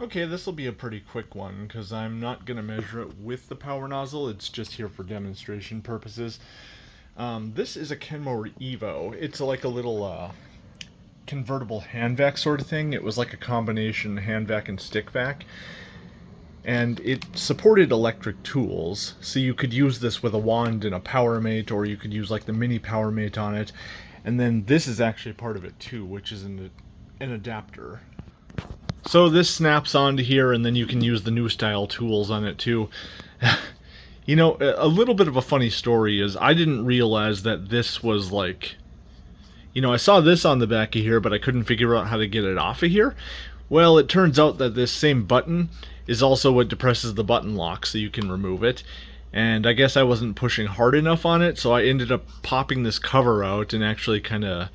Okay, this will be a pretty quick one because I'm not going to measure it with the power nozzle. It's just here for demonstration purposes. This is a Kenmore EVO. It's like a little convertible hand vac sort of thing. It was like a combination hand vac and stick vac. And it supported electric tools, so you could use this with a wand and a power mate, or you could use like the mini power mate on it. And then this is actually part of it too, which is an adapter. So this snaps onto here, and then you can use the new style tools on it too. You know, a little bit of a funny story is I didn't realize that this was like, you know, I saw this on the back of here, but I couldn't figure out how to get it off of here. Well, it turns out that this same button is also what depresses the button lock, so you can remove it. And I guess I wasn't pushing hard enough on it, so I ended up popping this cover out and actually kind of,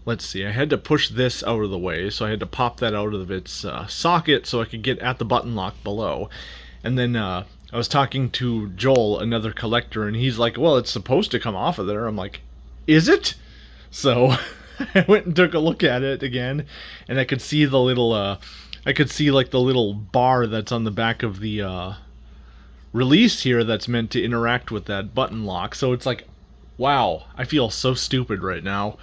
let's see, I had to push this out of the way, so I had to pop that out of its socket so I could get at the button lock below. And then I was talking to Joel, another collector, and he's like, well, it's supposed to come off of there. I'm like, is it? So I went and took a look at it again, and I could see the little, I could see like the little bar that's on the back of the release here that's meant to interact with that button lock. So it's like, wow, I feel so stupid right now.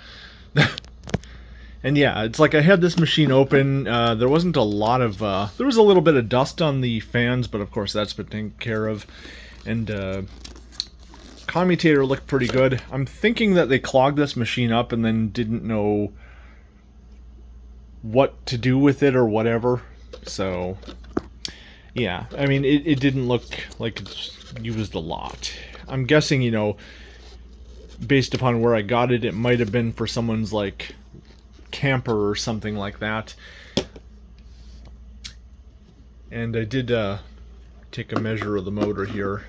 And yeah, it's like I had this machine open. There wasn't a lot of, there was a little bit of dust on the fans, but of course that's been taken care of. And commutator looked pretty good. I'm thinking that they clogged this machine up and then didn't know what to do with it or whatever. So yeah, I mean, it didn't look like it's used a lot. I'm guessing, you know, based upon where I got it, it might have been for someone's like camper or something like that. And I did take a measure of the motor here,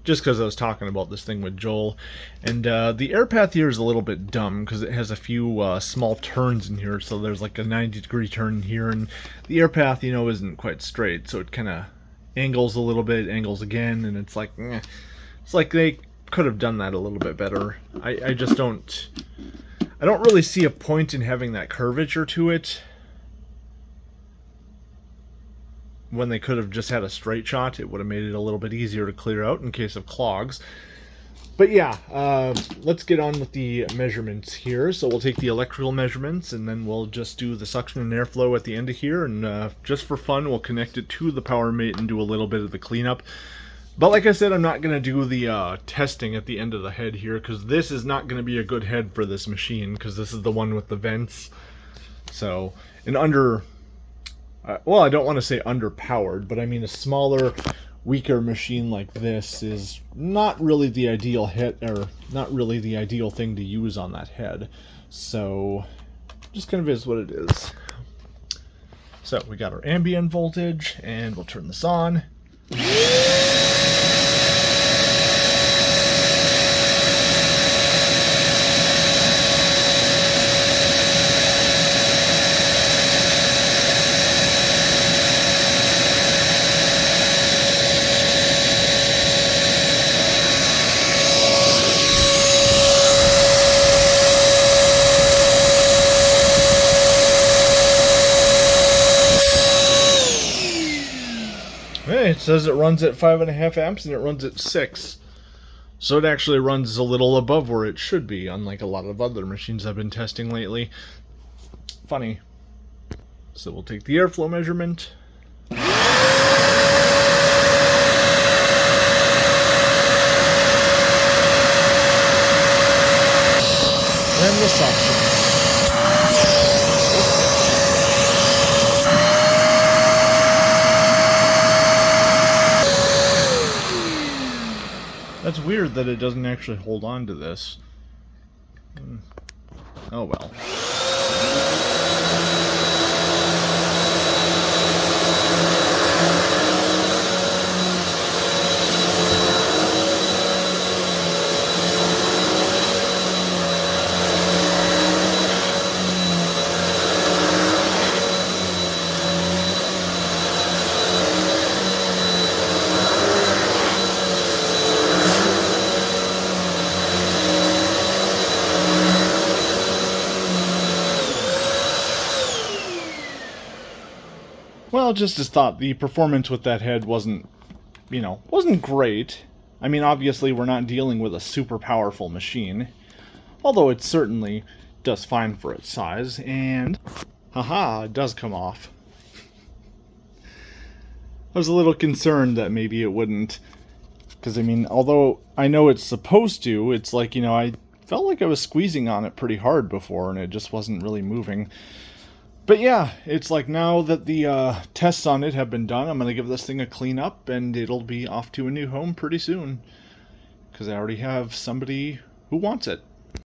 just because I was talking about this thing with Joel. And the air path here is a little bit dumb because it has a few small turns in here. So there's like a 90-degree turn here, and the air path, you know, isn't quite straight. So it kind of angles a little bit, angles again, and it's like, it's like they could have done that a little bit better. I just don't, I don't really see a point in having that curvature to it when they could have just had a straight shot. It would have made it a little bit easier to clear out in case of clogs. But yeah, let's get on with the measurements here. So we'll take the electrical measurements, and then we'll just do the suction and airflow at the end of here, and just for fun we'll connect it to the power mate and do a little bit of the cleanup. But like I said, I'm not going to do the testing at the end of the head here, because this is not going to be a good head for this machine, because this is the one with the vents. So, an well, I don't want to say underpowered, but I mean a smaller, weaker machine like this is not really the ideal head, or not really the ideal thing to use on that head. So, just kind of is what it is. So, we got our ambient voltage, and we'll turn this on. It says it runs at 5.5 amps and it runs at 6. So it actually runs a little above where it should be, unlike a lot of other machines I've been testing lately. Funny. So we'll take the airflow measurement. And the suction. That's weird that it doesn't actually hold on to this. Oh well. Well, just as thought, the performance with that head wasn't, wasn't great. I mean, obviously we're not dealing with a super powerful machine, although it certainly does fine for its size, and haha, it does come off. I was a little concerned that maybe it wouldn't, because I mean, although I know it's supposed to, it's like, I felt like I was squeezing on it pretty hard before and it just wasn't really moving. But yeah, it's like now that the tests on it have been done, I'm going to give this thing a clean up and it'll be off to a new home pretty soon. Because I already have somebody who wants it.